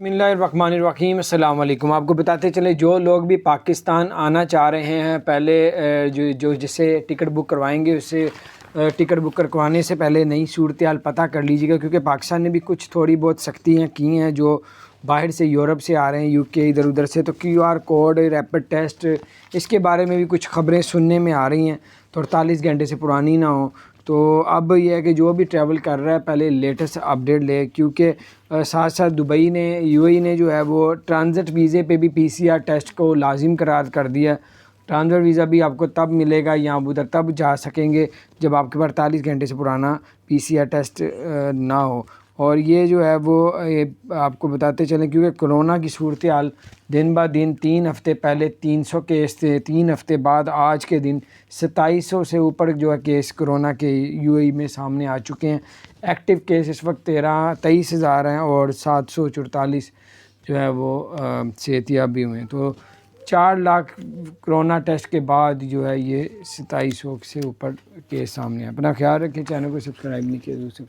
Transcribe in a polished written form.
बिस्मिल्लाहिर्रहमानिर्रहीम। अस्सलाम वालेकुम। आपको बताते चले जो लोग भी पाकिस्तान आना चाह रहे हैं पहले जो जिससे टिकट बुक करवाएंगे उससे टिकट बुक करवाने से पहले नई सूरत हाल पता कर लीजिएगा, क्योंकि पाकिस्तान ने भी कुछ थोड़ी बहुत सख्तियाँ की हैं जो बाहर से यूरोप से आ रहे हैं, यूके इधर उधर से। तो QR कोड, रैपिड टेस्ट, इसके बारे में भी कुछ खबरें सुनने में आ रही हैं तो 48 घंटे से पुरानी ना हो। तो अब यह है कि जो भी ट्रैवल कर रहा है पहले लेटेस्ट अपडेट ले, क्योंकि साथ साथ दुबई ने UAE ने जो है वो ट्रांजिट वीज़े पे भी PCR टेस्ट को लाजिम करार कर दिया। ट्रांजिट वीज़ा भी आपको तब मिलेगा या उधर तब जा सकेंगे जब आपके पास 48 घंटे से पुराना PCR टेस्ट ना हो। और ये जो है वो आपको बताते चलें, क्योंकि कोरोना की सूरत हाल दिन ब दिन 3 हफ़्ते पहले 300 केस थे, 3 हफ़्ते बाद आज के दिन 2700 से ऊपर जो है केस कोरोना के UAE में सामने आ चुके हैं। एक्टिव केस इस वक्त 23,000 हैं और 744 जो है वो सेहतियाब भी हुए हैं। तो 4 लाख कोरोना टेस्ट के बाद जो है ये 2700 से ऊपर केस सामने हैं। अपना ख्याल रखें, चैनल को सब्सक्राइब नहीं किया तो